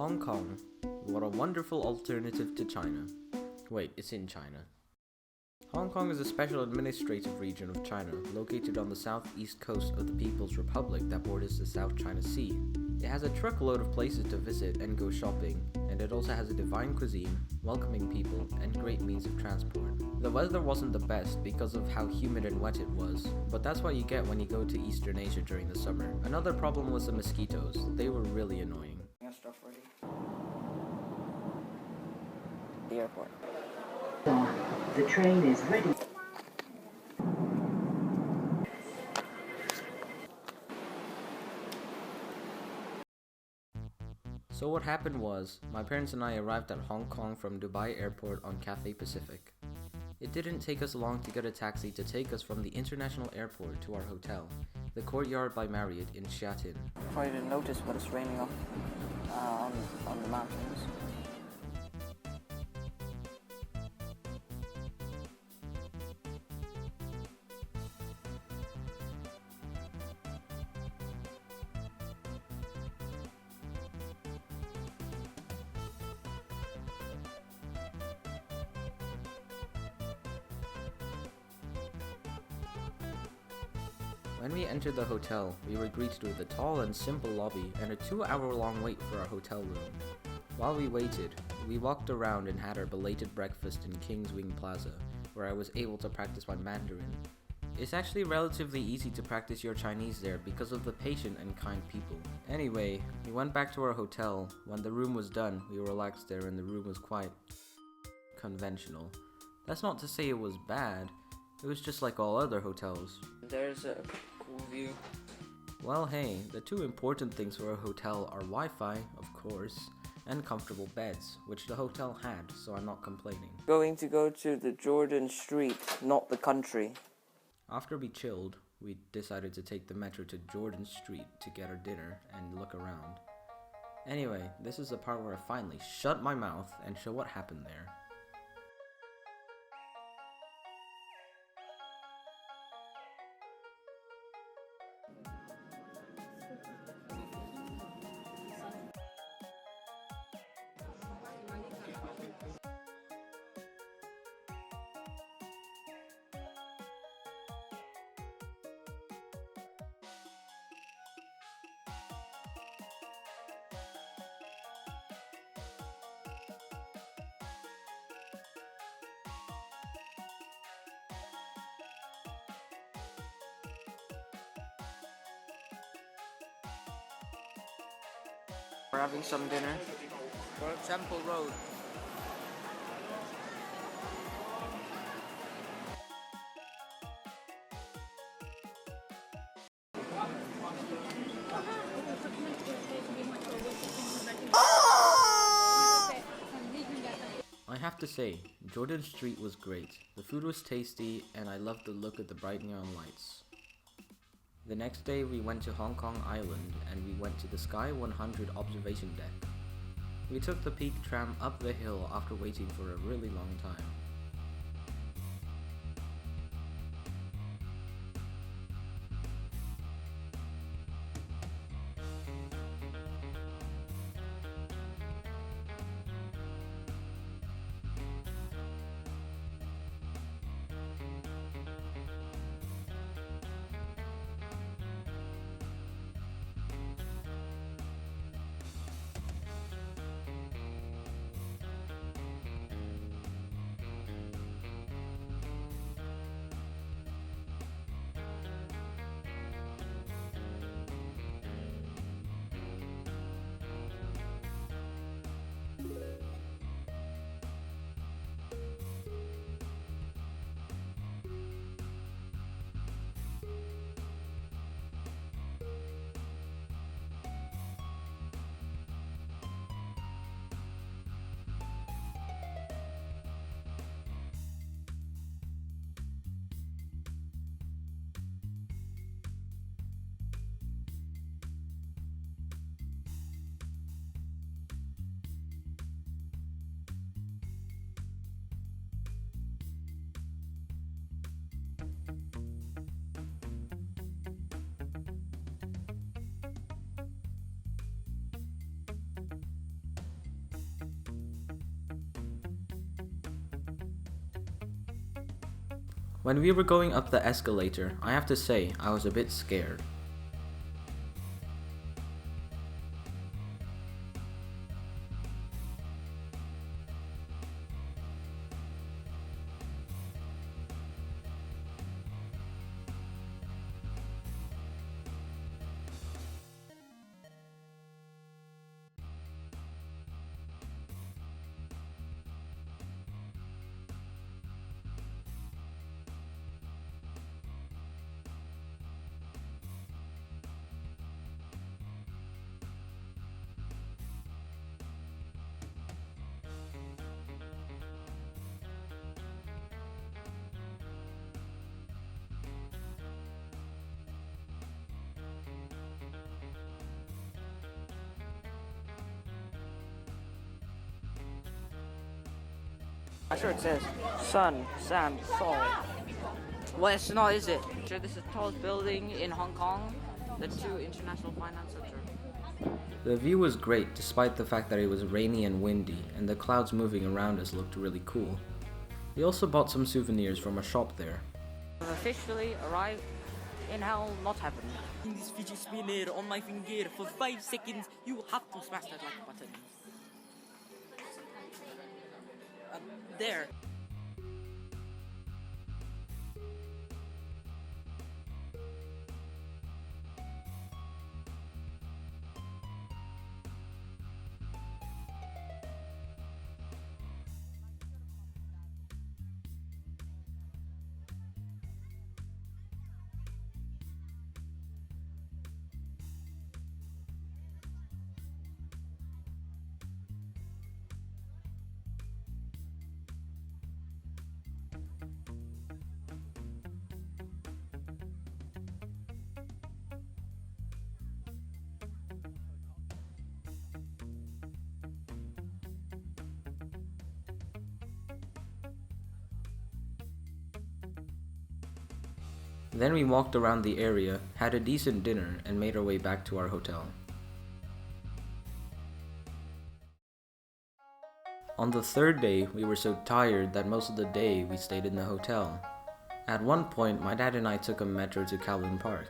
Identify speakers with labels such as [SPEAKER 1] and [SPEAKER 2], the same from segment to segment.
[SPEAKER 1] Hong Kong. What a wonderful alternative to China. Wait, it's in China. Hong Kong is a special administrative region of China, located on the southeast coast of the People's Republic that borders the South China Sea. It has a truckload of places to visit and go shopping, and it also has a divine cuisine, welcoming people, and great means of transport. The weather wasn't the best because of how humid and wet it was, but that's what you get when you go to Eastern Asia during the summer. Another problem was the mosquitoes. They were really annoying.
[SPEAKER 2] Stuff ready. The airport.
[SPEAKER 3] The train is ready.
[SPEAKER 1] So what happened was, my parents and I arrived at Hong Kong from Dubai Airport on Cathay Pacific. It didn't take us long to get a taxi to take us from the international airport to our hotel, the Courtyard by Marriott in Sha Tin.
[SPEAKER 2] Probably didn't notice, but it's raining on the mountains.
[SPEAKER 1] When we entered the hotel, we were greeted with a tall and simple lobby and a 2-hour-long wait for our hotel room. While we waited, we walked around and had our belated breakfast in Kingswing Plaza, where I was able to practice my Mandarin. It's actually relatively easy to practice your Chinese there because of the patient and kind people. Anyway, we went back to our hotel. When the room was done, we relaxed there and the room was quite conventional. That's not to say it was bad, it was just like all other hotels.
[SPEAKER 2] There's a cool view.
[SPEAKER 1] Well, hey, the two important things for a hotel are Wi-Fi, of course, and comfortable beds, which the hotel had, so I'm not complaining.
[SPEAKER 2] Going to go to the Jordan Street, not the country.
[SPEAKER 1] After we chilled, we decided to take the metro to Jordan Street to get our dinner and look around. Anyway, this is the part where I finally shut my mouth and show what happened there.
[SPEAKER 2] We're having some dinner. We're at Temple Road.
[SPEAKER 1] I have to say, Jordan Street was great. The food was tasty, and I loved the look of the bright neon lights. The next day we went to Hong Kong Island and we went to the Sky 100 observation deck. We took the peak tram up the hill after waiting for a really long time. When we were going up the escalator, I have to say, I was a bit scared.
[SPEAKER 2] I'm sure it says sun, sand, sol. Well, it's not, is it? Sure, this is the tallest building in Hong Kong, the two international finance center.
[SPEAKER 1] The view was great despite the fact that it was rainy and windy and the clouds moving around us looked really cool. We also bought some souvenirs from a shop there.
[SPEAKER 2] We've officially arrived in hell, not heaven.
[SPEAKER 4] In this fidget spinner on my finger for 5 seconds, you have to smash that like button. There.
[SPEAKER 1] Then we walked around the area, had a decent dinner, and made our way back to our hotel. On the third day, we were so tired that most of the day we stayed in the hotel. At one point, my dad and I took a metro to Kowloon Park.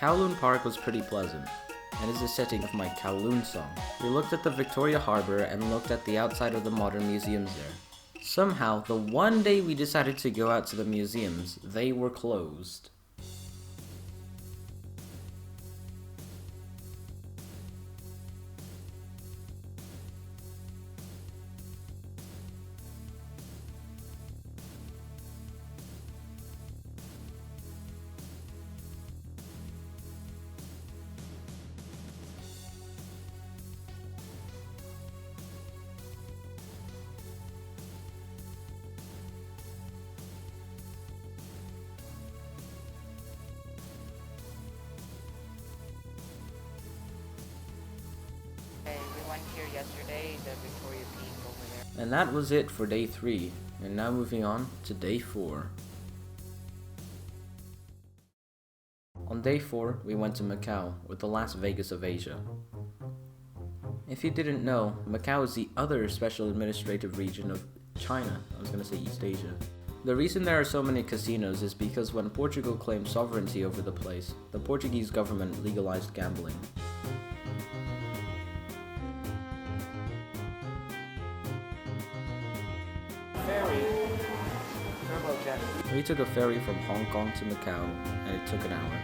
[SPEAKER 1] Kowloon Park was pretty pleasant, and is the setting of my Kowloon song. We looked at the Victoria Harbour and looked at the outside of the modern museums there. Somehow, the one day we decided to go out to the museums, they were closed.
[SPEAKER 2] Okay, we went here yesterday, the Victoria Peak over there.
[SPEAKER 1] And that was it for day 3, and now moving on to day 4. On day 4, we went to Macau, with the Las Vegas of Asia. If you didn't know, Macau is the other special administrative region of China. I was gonna say East Asia. The reason there are so many casinos is because when Portugal claimed sovereignty over the place, the Portuguese government legalized gambling.
[SPEAKER 2] Ferry. Turbojet.
[SPEAKER 1] We took a ferry from Hong Kong to Macau, and it took an hour.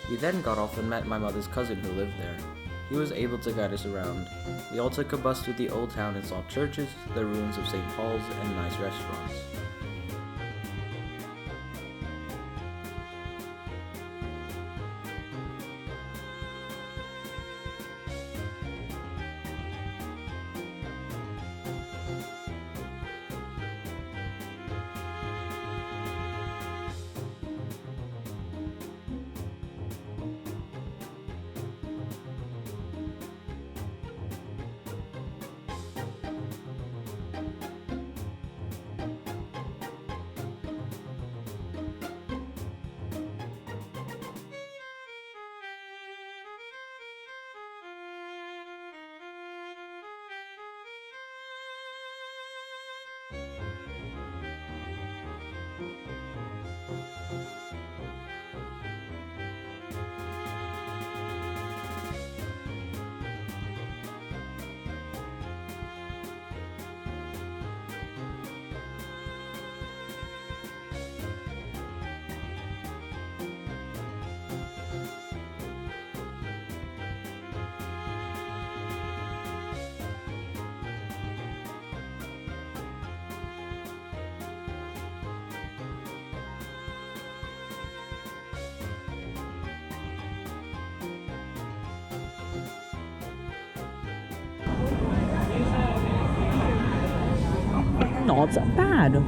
[SPEAKER 1] We then got off and met my mother's cousin who lived there. He was able to guide us around. We all took a bus through the old town and saw churches, the ruins of St. Paul's, and nice restaurants.
[SPEAKER 5] Not bad.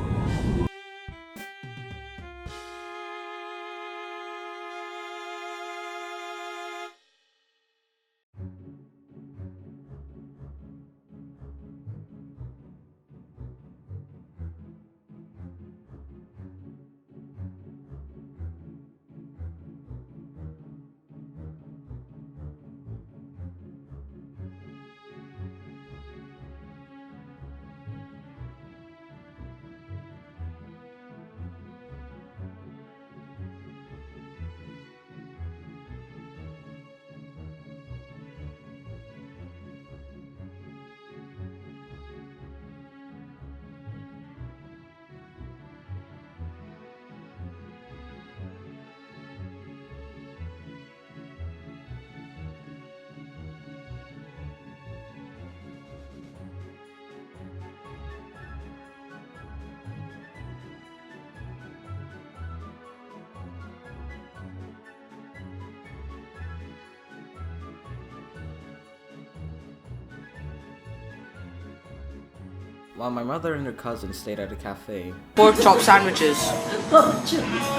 [SPEAKER 1] While my mother and her cousin stayed at a cafe,
[SPEAKER 2] Pork chop sandwiches.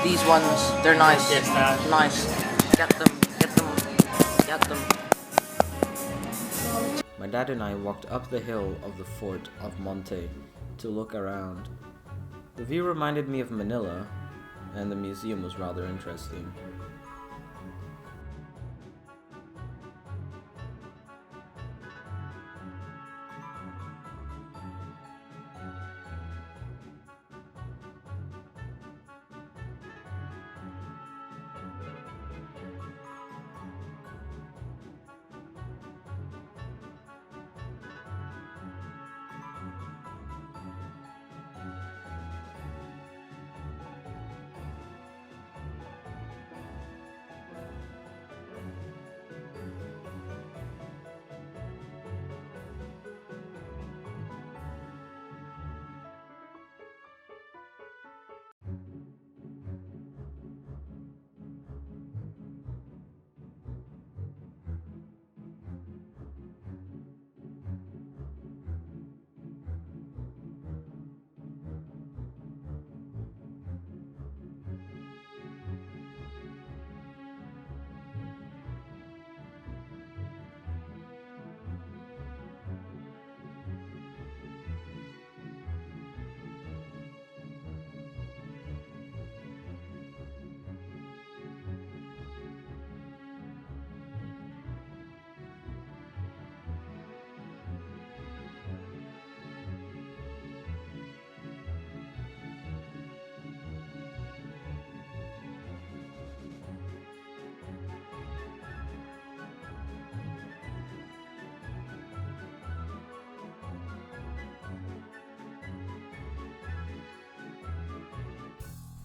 [SPEAKER 2] These ones, they're nice. Nice. Get them. Get them.
[SPEAKER 1] my dad and I walked up the hill of the fort of Monte to look around. The view reminded me of Manila, and the museum was rather interesting.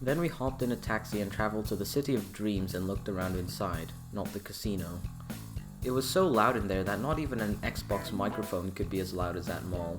[SPEAKER 1] Then we hopped in a taxi and traveled to the City of Dreams and looked around inside, not the casino. It was so loud in there that not even an Xbox microphone could be as loud as that mall.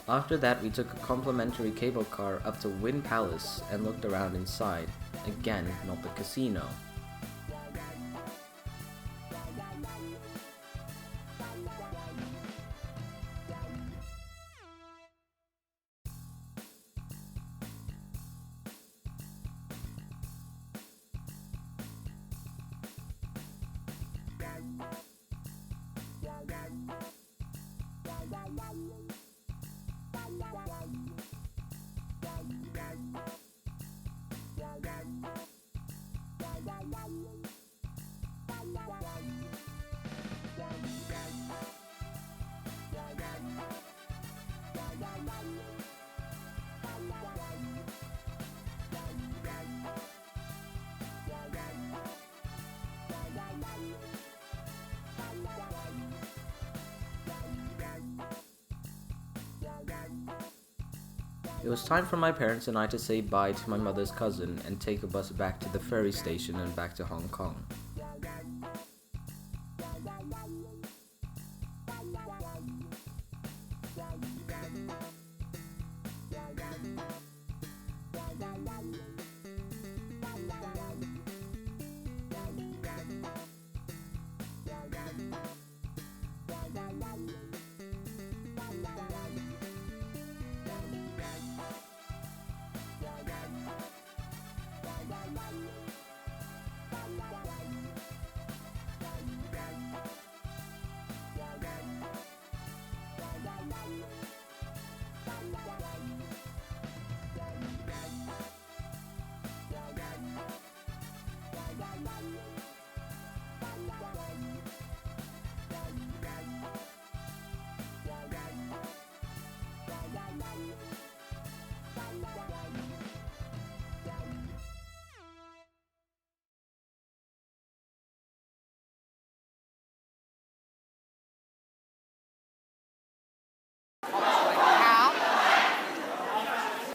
[SPEAKER 1] After that, we took a complimentary cable car up to Wynn Palace and looked around inside. Again, not the casino. It was time for my parents and I to say bye to my mother's cousin and take a bus back to the ferry station and back to Hong Kong.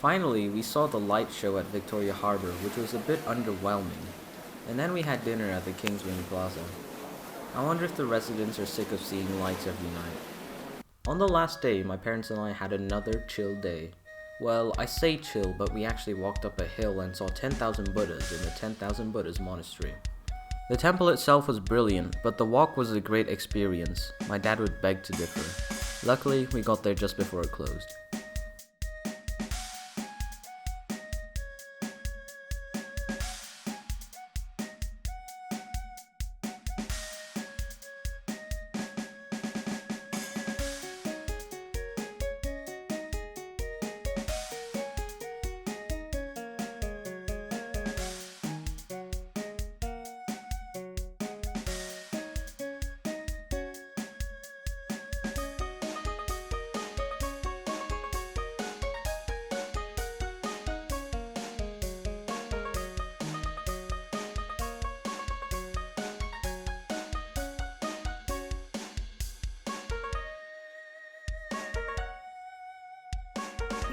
[SPEAKER 1] Finally, we saw the light show at Victoria Harbour, which was a bit underwhelming. And then we had dinner at the Kingswing Plaza. I wonder if the residents are sick of seeing lights every night. On the last day, my parents and I had another chill day. Well, I say chill, but we actually walked up a hill and saw 10,000 Buddhas in the 10,000 Buddhas monastery. The temple itself was brilliant, but the walk was a great experience. My dad would beg to differ. Luckily, we got there just before it closed.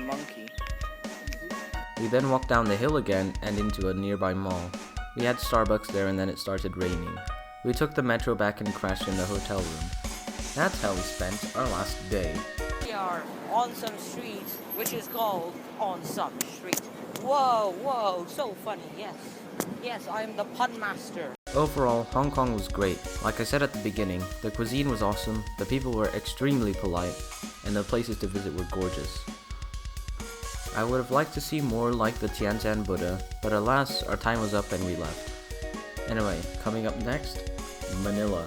[SPEAKER 2] monkey.
[SPEAKER 1] We then walked down the hill again and into a nearby mall. We had Starbucks there and then it started raining. We took the metro back and crashed in the hotel room. That's how we spent our last day.
[SPEAKER 4] We are on some street, which is called On Some Street. Whoa, whoa, so funny, yes. Yes, I'm the pun master.
[SPEAKER 1] Overall, Hong Kong was great. Like I said at the beginning, the cuisine was awesome, the people were extremely polite, and the places to visit were gorgeous. I would have liked to see more like the Tiantian Buddha, but alas, our time was up and we left. Anyway, coming up next, Manila.